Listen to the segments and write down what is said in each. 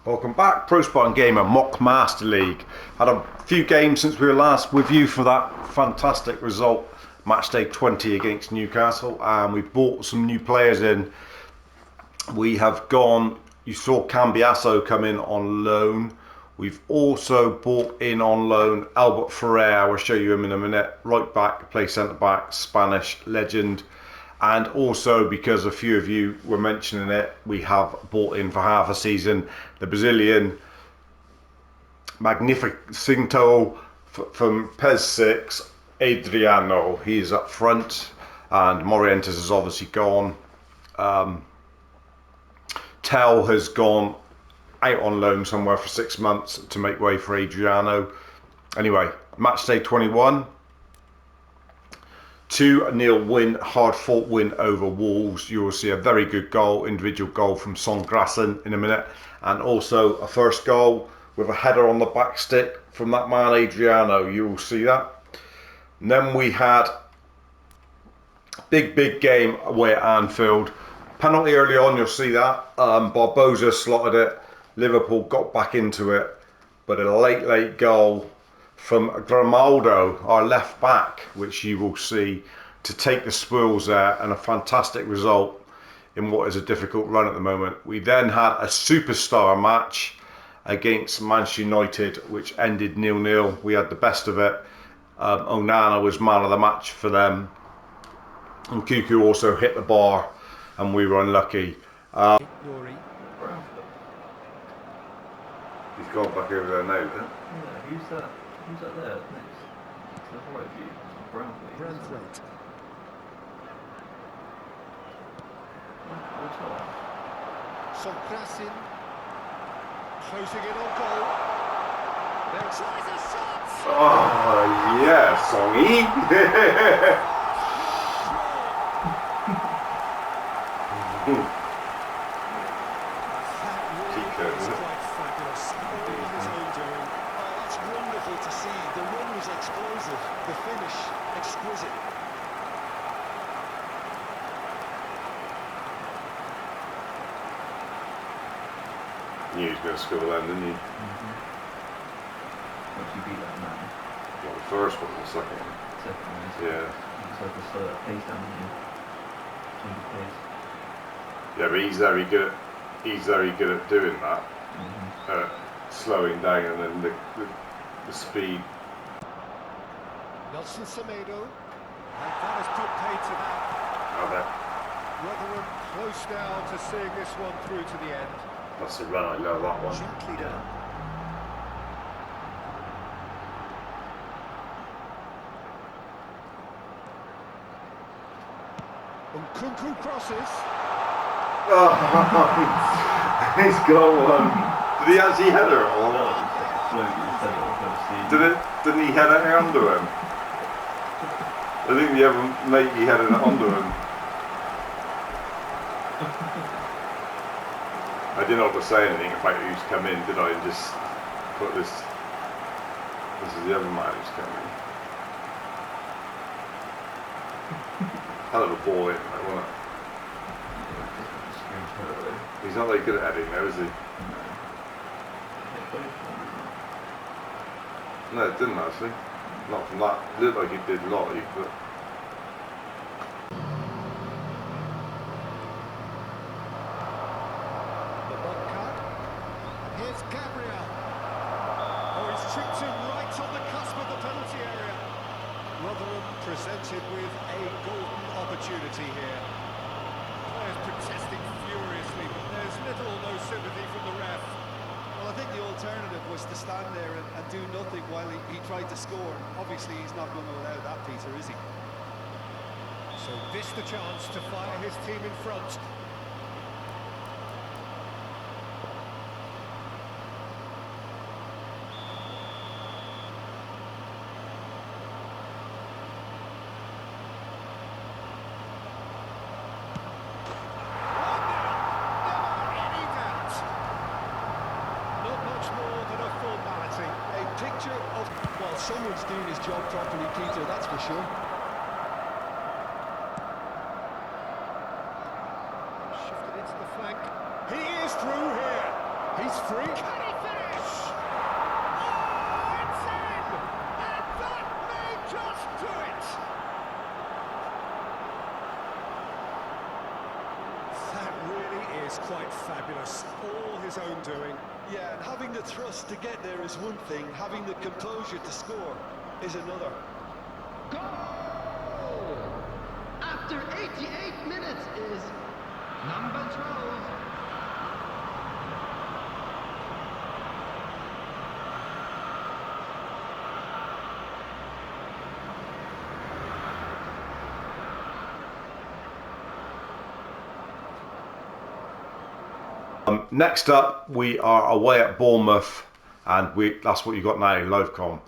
Welcome back, Pro Spartan Gamer Mock Master League. Had a few games since we were last with you for that fantastic result, match day 20 against Newcastle, and we bought some new players in. We have gone, you saw Cambiasso come in on loan. We've also bought in on loan Albert Ferrer. I'll show you him in a minute. Right back, play centre back, Spanish legend. And also, because a few of you were mentioning it, we have bought in for half a season the Brazilian Magnificinto from PES 6, Adriano. He's up front, and Morientes is obviously gone. Tell has gone out on loan somewhere for 6 months to make way for Adriano. Anyway, match day 21. 2-0 win, hard-fought win over Wolves. You will see a very good goal, individual goal from Son Grassen in a minute, and also a first goal with a header on the back stick from that man Adriano. You will see that. And then we had big game away at Anfield. Penalty early on, you'll see that. Barbosa slotted it. Liverpool got back into it, but a late goal from Grimaldo, our left back, which you will see, to take the spoils there, and a fantastic result in what is a difficult run at the moment. We then had a superstar match against Manchester United, which ended 0-0. We had the best of it. Onana was man of the match for them, and Cuckoo also hit the bar, and we were unlucky. He's gone back over there now, isn't it? Yeah, who's that there next? To the right view. Brownfleet. Son Grassen closing in on goal. There tries a shot. Oh yeah, Songy. To see. The run was explosive, the finish exquisite. Knew he was going to score then, didn't he? Once you beat that man. Not the first one, the second one. Second one, yeah. You just had to slow that pace down, didn't you? Change the pace. Yeah, but he's very good at doing that. Slowing down and then the speed. Nelson Semedo, and that has put pay to that. Rotherham close now to seeing this one through to the end. That's the run, I love that one. Gently down. Nkunku crosses. Oh, he's got one. Did he actually head her or what? Didn't he head it under him? I think the other mate he headed it under him. I didn't have to say anything about who's come in, did I? Just put this. This is the other man who's come in. Hell of a ball in there, wasn't it? He's not very good at heading though, is he? No, it didn't actually. Not from that. It looked like he did live, but. Here's Gabriel. Oh, he's tripped him right on the cusp of the penalty area. Rotherham presented with a golden opportunity here. Players protesting furiously, but there's little or no sympathy from the ref. Well, I think the alternative was to stand there and do nothing while he tried to score. Obviously, he's not going to allow that, Peter, is he? So this the chance to fire his team in front. Well, someone's doing his job properly, Peter, that's for sure. Shifted into the flank. He is through here. He's free. Can he finish? Oh, it's in! And that may just do it! That really is quite fabulous. All his own doing. Yeah, and having the thrust to get there is one thing, having the composure to score is another. Goal! After 88 minutes is number 12. Next up, we are away at Bournemouth, and that's what you got now, Livecom.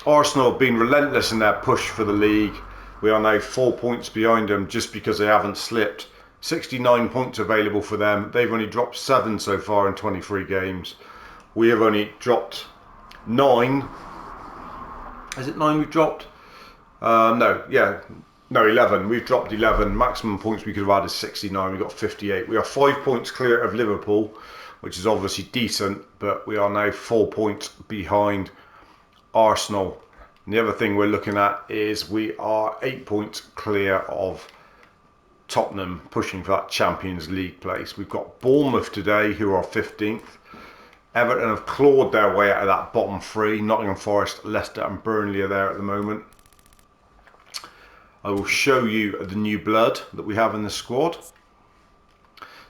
Arsenal have been relentless in their push for the league. We are now 4 points behind them just because they haven't slipped. 69 points available for them. They've only dropped 7 so far in 23 games. We have only dropped 9. Is it 9 we've dropped? No, 11. We've dropped 11. Maximum points we could have had is 69. We've got 58. We are 5 points clear of Liverpool, which is obviously decent, but we are now 4 points behind Arsenal. And the other thing we're looking at is we are 8 points clear of Tottenham, pushing for that Champions League place. We've got Bournemouth today, who are 15th. Everton have clawed their way out of that bottom 3. Nottingham Forest, Leicester and Burnley are there at the moment. I will show you the new blood that we have in the squad.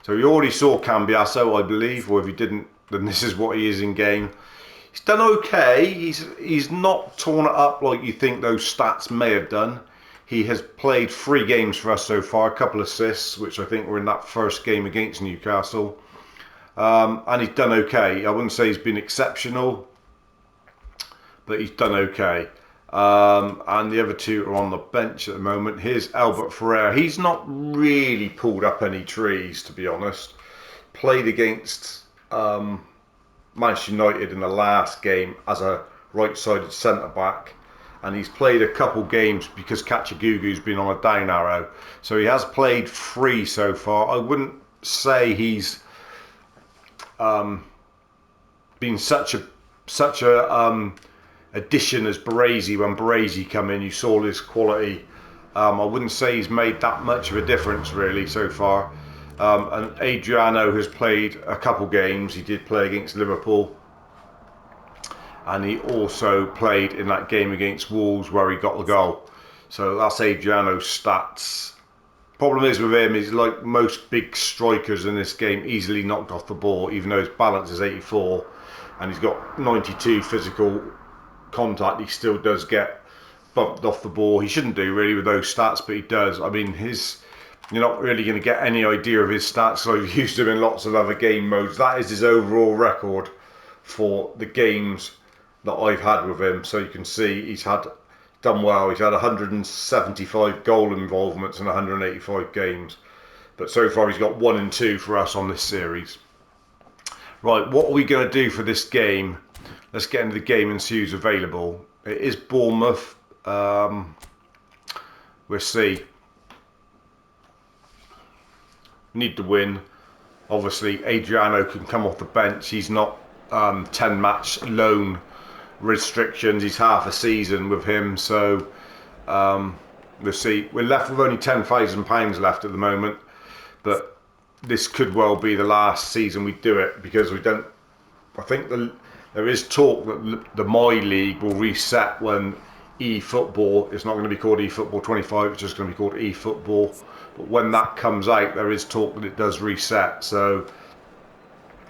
So you already saw Cambiasso, I believe, or if you didn't, then this is what he is in game. He's done okay. He's not torn it up like you think those stats may have done. He has played 3 games for us so far, a couple of assists, which I think were in that first game against Newcastle. And he's done okay. I wouldn't say he's been exceptional, but he's done okay. And the other 2 are on the bench at the moment. Here's Albert Ferrer. He's not really pulled up any trees, to be honest. Played against Manchester United in the last game as a right-sided centre-back. And he's played a couple games because Kachagugu's been on a down arrow. So he has played 3 so far. I wouldn't say he's been such a addition as Baresi. When Baresi come in, you saw his quality. I wouldn't say he's made that much of a difference really so far. And Adriano has played a couple games. He did play against Liverpool, and he also played in that game against Wolves where he got the goal. So that's Adriano's stats. Problem is with him, he's like most big strikers in this game, easily knocked off the ball, even though his balance is 84 and he's got 92 physical contact. He still does get bumped off the ball. He shouldn't do really with those stats, but he does. I mean, you're not really going to get any idea of his stats, so I've used him in lots of other game modes. That is his overall record for the games that I've had with him. So you can see he's done well. He's had 175 goal involvements in 185 games, but so far he's got 1 and 2 for us on this series. Right, what are we going to do for this game? Let's get into the game and see who's available. It is Bournemouth. We'll see. Need to win. Obviously Adriano can come off the bench. He's not 10 match loan restrictions. He's half a season with him, so we'll see. We're left with only £10,000 left at the moment, but this could well be the last season we do it, because we don't. I think there is talk that the My League will reset when Efootball. It's not going to be called Efootball 25. It's just going to be called Efootball. But when that comes out, there is talk that it does reset. So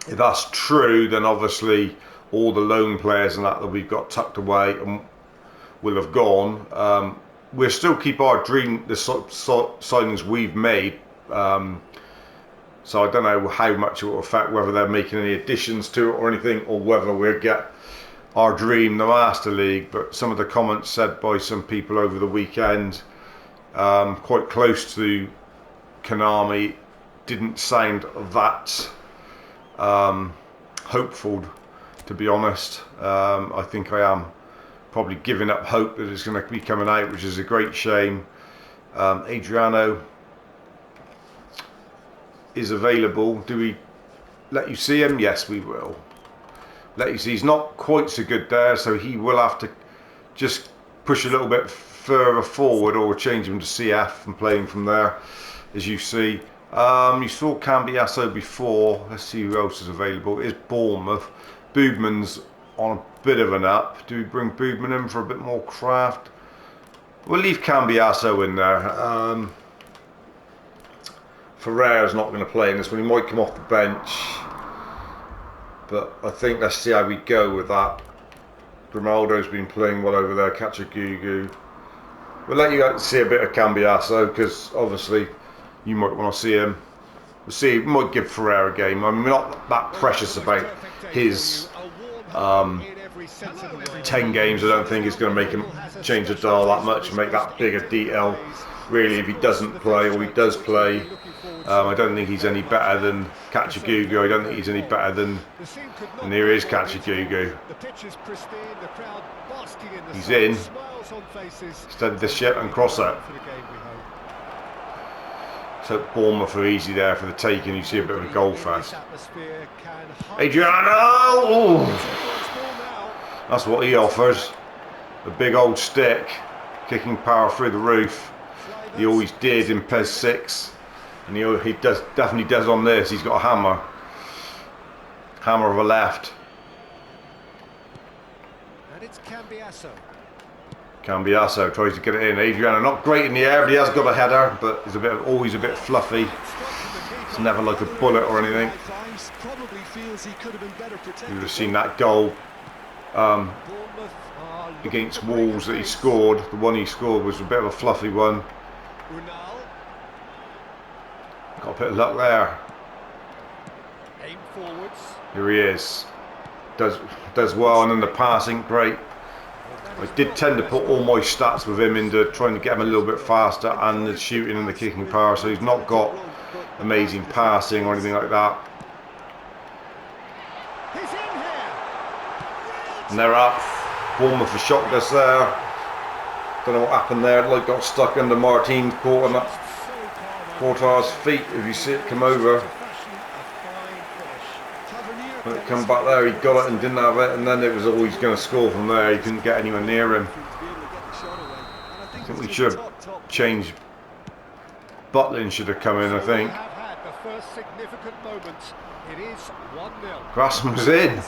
if that's true, then obviously all the loan players and that we've got tucked away and will have gone. We'll still keep our dream, the signings we've made. So I don't know how much it will affect, whether they're making any additions to it or anything, or whether we'll get our dream, the Master League. But some of the comments said by some people over the weekend, quite close to Konami, didn't sound that hopeful, to be honest. I think I am probably giving up hope that it's going to be coming out, which is a great shame. Adriano is available. Do we let you see him? Yes, we will. Let you see. He's not quite so good there, so he will have to just push a little bit further forward or change him to CF and play him from there, as you see. You saw Cambiasso before. Let's see who else is available. It is Bournemouth. Boobman's on a bit of an up. Do we bring Boobman in for a bit more craft? We'll leave Cambiasso in there. Ferreira's not going to play in this one. He might come off the bench. But I think let's see how we go with that. Grimaldo's been playing well over there. Kachagugu. We'll let you see a bit of Cambiasso because obviously you might want to see him. We'll see. We might give Ferreira a game. I'm not that precious about his 10 games. I don't think it's going to make him change the dial that much and make that big a detail. Really, if he doesn't play or he does play, I don't think he's any better than Kachagugu. I don't think he's any better than. And here is Kachagugu. He's in. Steady the ship and cross it. So Bournemouth are easy there for the taking. You see a bit of a goal first. Adriano! Ooh. That's what he offers. A big old stick. Kicking power through the roof. He always did in PES 6. And he definitely does on this. He's got a hammer. Hammer of a left. And it's Cambiasso. Cambiasso tries to get it in. Adriano not great in the air, but he has got a header, but he's always a bit fluffy. It's never like a bullet or anything. You would have seen that goal against Wolves that he scored. The one he scored was a bit of a fluffy one. Got a bit of luck there. Aim forwards. Here he is. Does well, and then the passing, great. I did tend to put all my stats with him into trying to get him a little bit faster and the shooting and the kicking power, so he's not got amazing passing or anything like that. And they're up. Bournemouth have shocked us there. Don't know what happened there. Like got stuck under Martin's caught on that Portar's feet. If you see it come over, when it come back there, he got it and didn't have it, and then it was always going to score from there. He couldn't get anywhere near him. I think we should have changed. Butlin should have come in, I think. Grassman was in.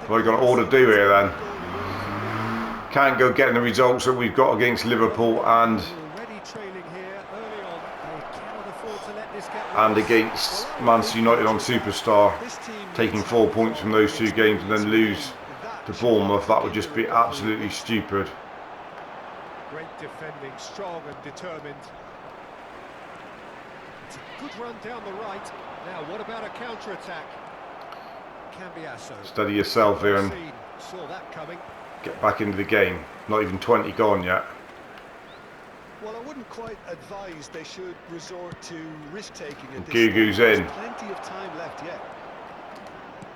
What have we got all to do here then? Can't go getting the results that we've got against Liverpool and against Manchester United on Superstar, taking 4 points from those two games and then lose to Bournemouth. That would just be absolutely stupid. Great defending, strong and determined. It's a good run down the right. Now, what about a counter-attack? Cambiasso. Steady yourself here and saw that coming. Get back into the game. Not even 20 gone yet. Well, I wouldn't quite advise they should resort to risk-taking at this Gugu's stage. in. There's plenty of time left yet.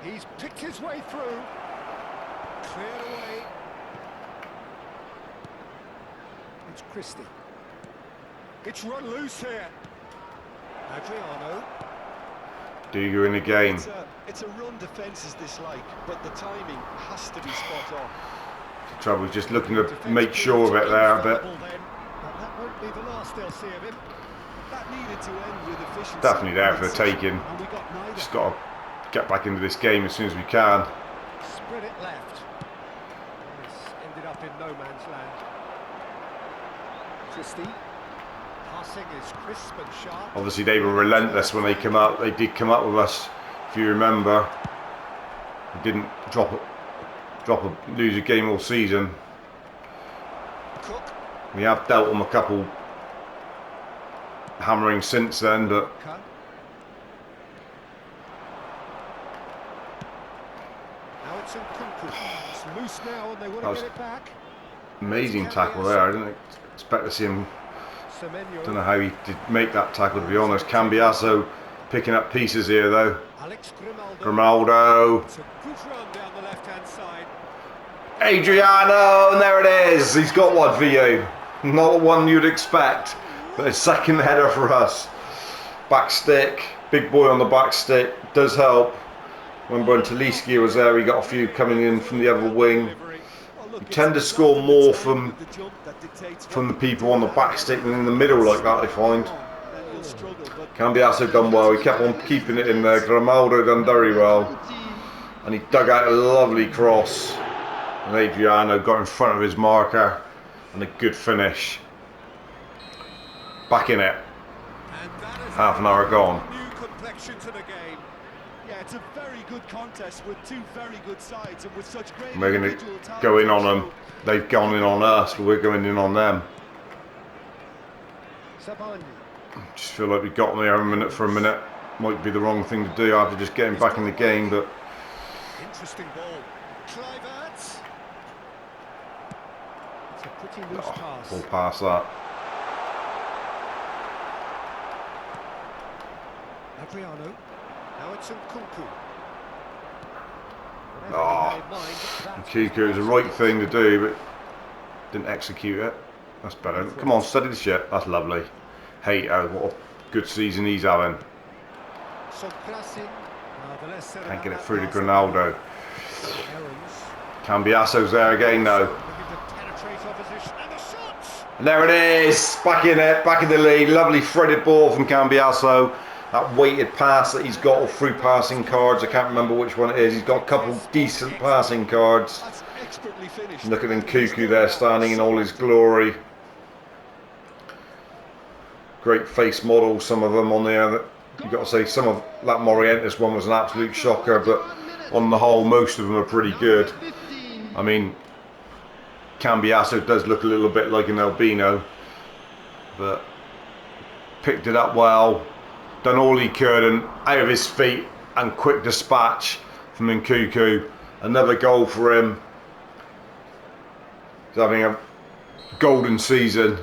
He's picked his way through. Cleared away. It's Christie. It's run loose here. Adriano. Gugu in the game. It's a run defence is dislike, but the timing has to be spot on. The trouble is just looking to make sure of it there a bit. That won't be the last they'll see of him. That needed to end with efficiency. Definitely there for the taking. Just got to get back into this game as soon as we can. Spread it left. It's ended up in no man's land. Christie. Passing is crisp and sharp. Obviously they were relentless when they come up. They did come up with us, if you remember. They didn't lose a game all season. Cook. We have dealt them a couple hammering since then, but now it's in Kunku. It's loose now and they want to get it back. Amazing tackle there. I didn't expect to see him. Don't know how he did make that tackle, to be honest. Cambiasso picking up pieces here though. Grimaldo. It's a good run down the left-hand side. Adriano, and there it is. He's got one for you. Not the one you'd expect, but a second header for us. Back stick, big boy on the back stick, does help. Remember when Taliski was there, he got a few coming in from the other wing. You tend to score more from the people on the back stick than in the middle like that, I find. Cambiasso done well, he kept on keeping it in there. Grimaldo done very well. And he dug out a lovely cross. And Adriano got in front of his marker. And a good finish. Back in it. Half an hour gone. New complexion to the game. Yeah, it's a very good contest with two very good sides and with such great. We're going to go in on them. They've gone in on us, but we're going in on them. Just feel like we got them there a minute for a minute. Might be the wrong thing to do after just getting back in the game, but interesting ball. Kluivert. It's a pretty loose pass. We'll pass that. Adriano. Now it's Nkunku. Nkunku was the right thing to do, but didn't execute it. That's better. Come on, study the shit. That's lovely. Hey, oh, what a good season he's having. Can't get it through to Grinaldo. Cambiasso's there again now. And there it is. Back in it, back in the lead. Lovely threaded ball from Cambiasso. That weighted pass that he's got, or through passing cards. I can't remember which one it is. He's got a couple decent passing cards. Look at Nkunku there standing in all his glory. Great face models, some of them on there. You've got to say, some of that Morientes one was an absolute shocker, but on the whole, most of them are pretty good. I mean, Cambiasso does look a little bit like an albino, but picked it up well, done all he could, and out of his feet, and quick dispatch from Nkunku. Another goal for him. He's having a golden season.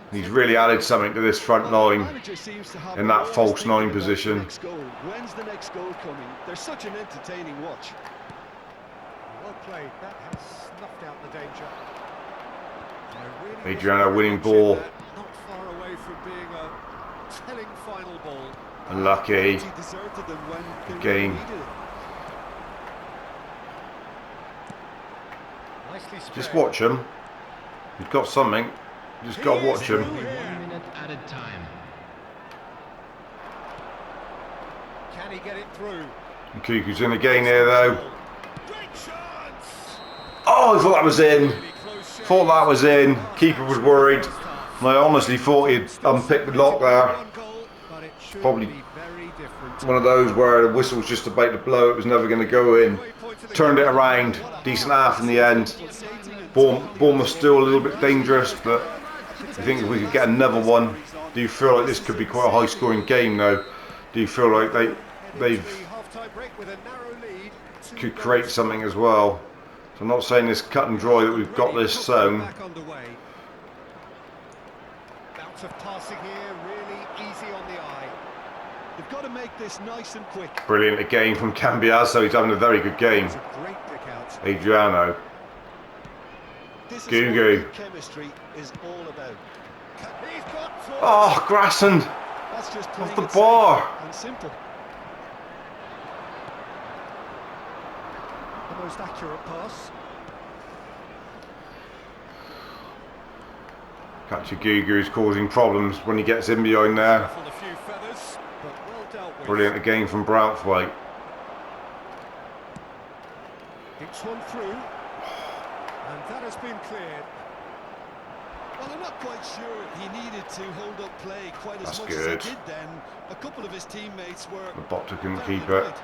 He's really added something to this front line in that false nine position. When's the next goal coming? They're such an entertaining watch. Well played. That has snuffed out the danger. Adriano winning ball. Not far away from being a telling final ball. Unlucky. Again. Just watch him. He's got something. You just got to watch him. 1 minute added time. Can he get it through? Nkunku's in again here though. Great chance. Oh, I thought that was in. Thought that was in. Keeper was worried. And I honestly thought he'd unpicked the lock there. Probably one of those where the whistle was just about to blow. It was never going to go in. Turned it around. Decent half in the end. Bournemouth still a little bit dangerous, but I think if we could get another one. Do you feel like this could be quite a high scoring game now? Do you feel like they could create something as well? So I'm not saying this cut and dry that we've got this zone. Bounce of passing here, really easy on the eye. You've got to make this nice and quick. Brilliant again from Cambiasso. He's having a very good game. It's a great pick out. Adriano. Gugu. Chemistry is all about. He's got Oh, Grassen That's just off playing the it bar. safe and simple. The most accurate pass. Catch Gugu is causing problems when he gets in behind there. A few feathers, but well dealt with. Brilliant again from Braithwaite. It's one through, and that has been cleared. Well, I'm not quite sure he needed to hold up play quite as much good. as he did then. A couple of his teammates were. The Bottor couldn't very keep good. it.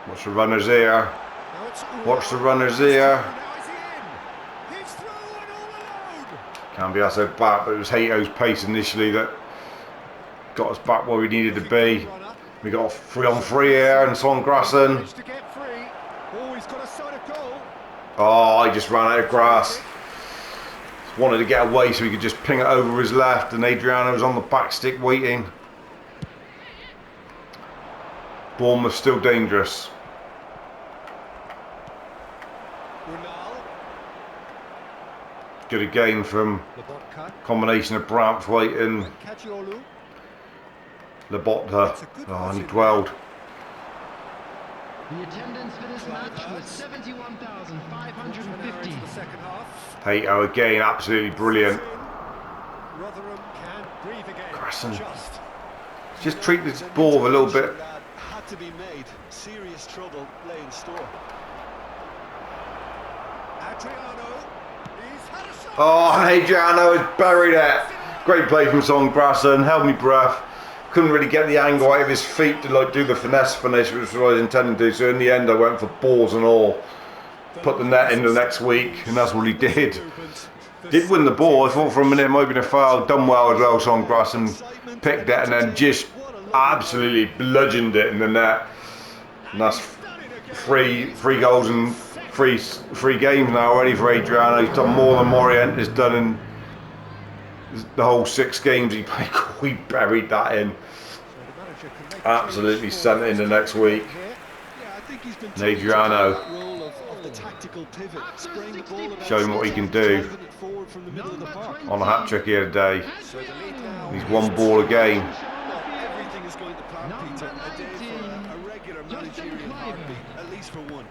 Watch the runners here. Now it's Watch the runners here. Now is he in? He's through and all alone. Cambiasso back, but it was Hato's pace initially that got us back where we needed to be. We got a 3-on-3 here, and Son Grassen. Managed to get free. Oh, he's got a side of goal. Oh, he just ran out of grass. Wanted to get away so he could just ping it over his left, and Adriano was on the back stick waiting. Bournemouth still dangerous. Runal. Good again from Lobotka. combination of Braithwaite and Kajiolu. Labotta. Oh, and he dwelled. The attendance for this match was 71,550. The second half. Hato again, absolutely brilliant. Rotherham can breathe again. Grasson. Just treat this ball a little bit. That had to be made. Serious trouble lay in store. Adriano. He's had a shot. Oh, and Adriano has buried it. Great play from Son Grasson, held me breath. Couldn't really get the angle out of his feet to like do the finesse finish, which was what I was intending to do. So in the end, I went for balls and all. Put the net in the next week, and that's what he did. Did win the ball. I thought for a minute it might have been a foul. Done well as well, Son Grasson. Picked it and then just absolutely bludgeoned it in the net. And that's three goals in three games now already for Adriano. He's done more than Morient has done in the whole 6 games he played. We buried that in. Absolutely sent it in the next week. And Adriano showing what he can do on a hat-trick here today. He's 1 ball a game. Everything is going to plan, Peter. A day for a regular managerial heartbeat, at least for one.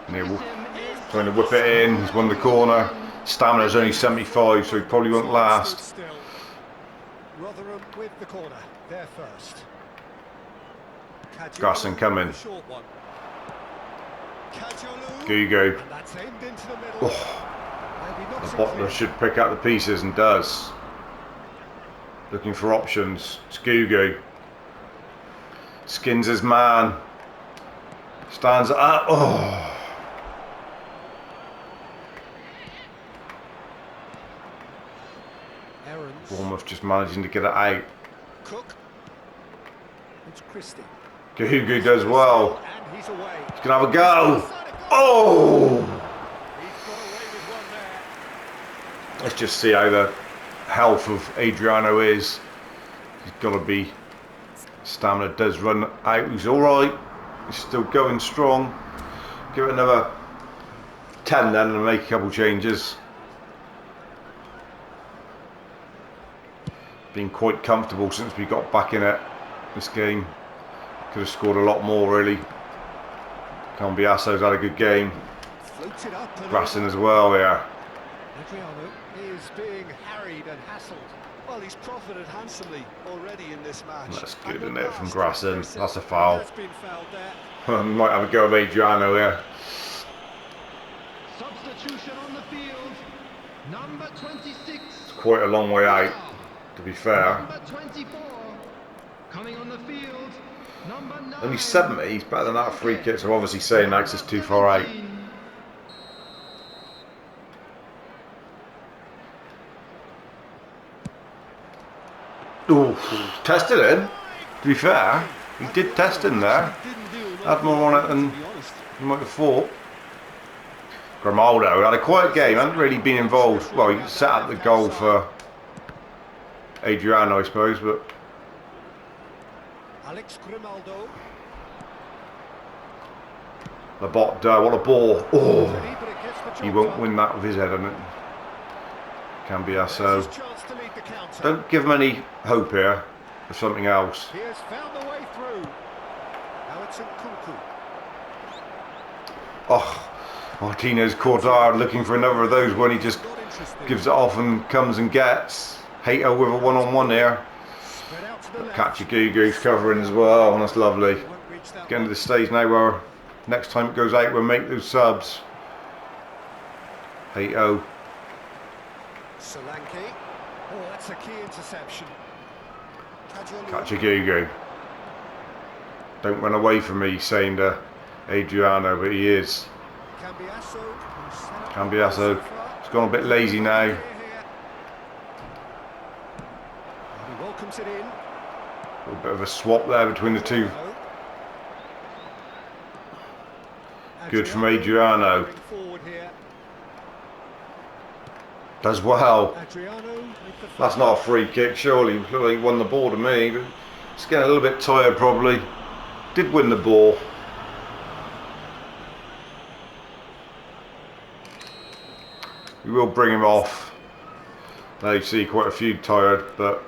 And he's trying to whip it in. He's won the corner. Stamina's only 75, so he probably won't last. Rotherham with the corner. They're first. Grasson coming. Gugu. Gugu. Oh, the Butler should pick up the pieces and does. Looking for options. It's Gugu. Skins his man. Stands up. Oh. Bournemouth just managing to get it out. Cook. It's Christie. Gugu does well. And he's away. He's going to have a go. Oh! He's got away with one there. Let's just see how the health of Adriano is. He's got to be. Stamina does run out. He's alright. He's still going strong. Give it another 10 then and make a couple changes. Been quite comfortable since we got back in it this game. Could have scored a lot more really. Cambiasso's had a good game. Grasson as well, yeah. Adriano is being harried and hassled. Well, he's profited handsomely already in this match. That's good, isn't it, from Grasson? That's a foul. That's been fouled there. Might have a go of Adriano here. Substitution on the field. Number 26. It's quite a long way out, to be fair. Number 24. Coming on the field. Number 9. Only 70, he's better than that free kick, so obviously saying that is too far out. Ooh, tested him. To be fair, he did test him there. Had more on it than you might have thought. Grimaldo had a quiet game, hadn't really been involved. Well, he set up the goal for Adriano, I suppose, but Alex Grimaldo. Labotta, what a ball. Oh, he won't win that with his head on it. Cambiasso. Don't give him any hope here of something else. He has found the way through. Now it's in Kuku. Oh, Martinez Cordard looking for another of those when he just gives it off and comes and gets. Hato with a one-on-one here. Catch Gugu's covering as well, and that's lovely. Getting to the stage now where next time it goes out we'll make those subs. Hato. Solanke. Oh, that's a key interception. Catch Gugu. Don't run away from me, saying to Adriano, but he is. Cambiasso. He's gone a bit lazy now. He welcomes it in. A little bit of a swap there between the two. Good from Adriano. Does well. That's not a free kick, surely. Looked like he won the ball to me, but he's getting a little bit tired probably. Did win the ball. We will bring him off. Now you see quite a few tired, but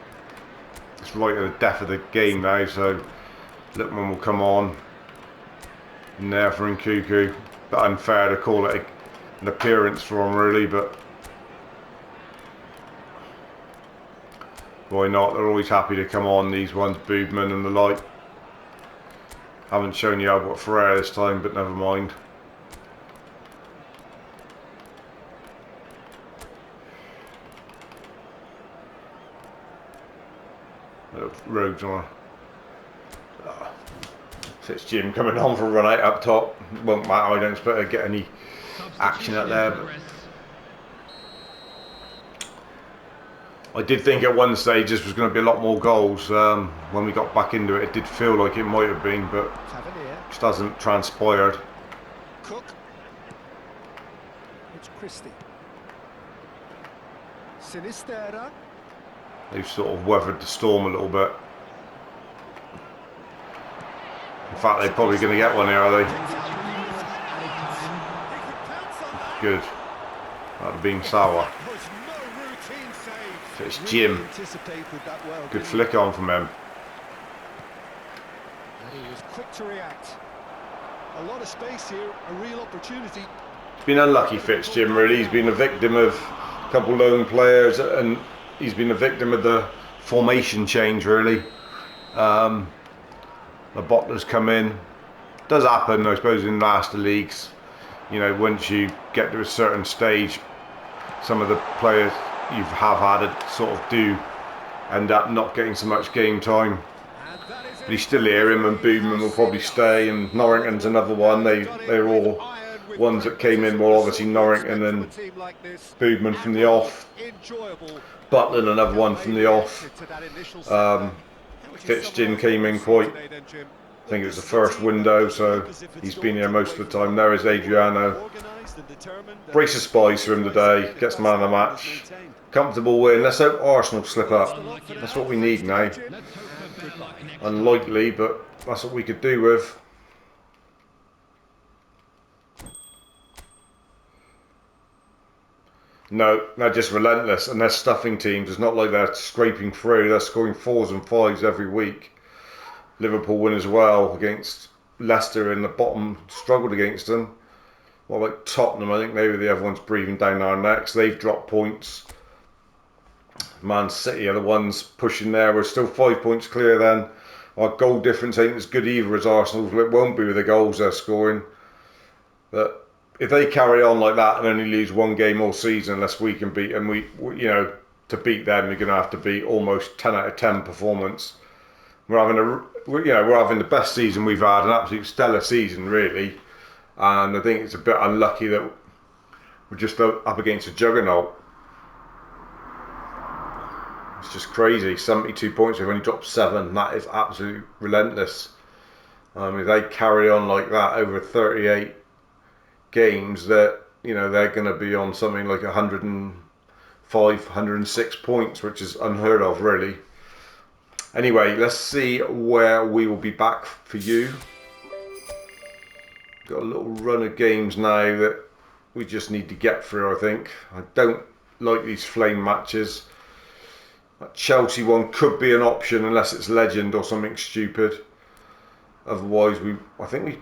It's right at the death of the game now, so Lippmann will come on. And there for Nkuku. But unfair to call it an appearance for him, really, but why not? They're always happy to come on, these ones, Boobman and the like. Haven't shown you Albert Ferreira this time, but never mind. Rogues on. So it's Jim coming on for a run out up top. Won't matter, I don't expect to get any action out there. But I did think at one stage this was going to be a lot more goals. When we got back into it, it did feel like it might have been, but just hasn't transpired. Cook. It's Christie. Sinisterra. They've sort of weathered the storm a little bit. In fact, they're probably going to get one here, are they? Good. That would have been sour. So it's Jim. Good flick on from him. He was quick to react. A lot of space here, a real opportunity. He's been unlucky, Jim, really. He's been a victim of a couple lone players, and he's been a victim of the formation change, really. The bottlers come in. Does happen, I suppose, in master leagues. You know, once you get to a certain stage, some of the players you have had it sort of do end up not getting so much game time. But he's still here. Him and Boobman will probably stay, and Norrington's another one. They're all ones that came in. Well, obviously Norrington and Boobman from the off. Butland another one from the off. Fitzgin came in quite, I think it was the first window, so he's been here most of the time. There is Adriano. Brace of spies for him today, gets man of the match. Comfortable win. Let's hope Arsenal slip up. That's what we need now. Unlikely, but that's what we could do with. No, they're just relentless, and they're stuffing teams. It's not like they're scraping through. They're scoring 4s and 5s every week. Liverpool win as well against Leicester in the bottom, struggled against them. Well, like Tottenham, I think maybe the other one's breathing down our necks. They've dropped points. Man City are the ones pushing there. We're still 5 points clear then. Our goal difference ain't as good either as Arsenal's. It won't be with the goals they're scoring. But if they carry on like that and only lose one game all season, unless we can beat them, we you know, to beat them, you're going to have to beat almost 10 out of 10 performance. We're having the best season we've had, an absolute stellar season, really. And I think it's a bit unlucky that we're just up against a juggernaut. It's just crazy. 72 points, we've only dropped 7. That is absolutely relentless. If they carry on like that over 38 games, that, you know, they're going to be on something like 105, 106 points, which is unheard of, really. Anyway, let's see where we will be back for you. Got a little run of games now that we just need to get through, I think. I don't like these flame matches. That Chelsea one could be an option unless it's Legend or something stupid. Otherwise, I think we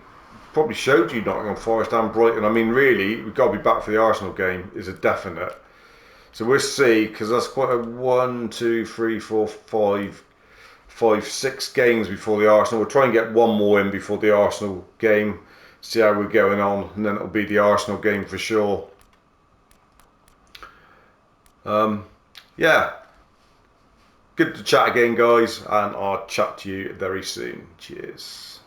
probably showed you Nottingham Forest and Brighton. I mean, really, we've got to be back for the Arsenal game, is a definite. So we'll see, because that's quite a 1, 2, 3, 4, 5, 6 games before the Arsenal. We'll try and get one more in before the Arsenal game, see how we're going on, and then it'll be the Arsenal game for sure. Yeah, good to chat again, guys, and I'll chat to you very soon. Cheers.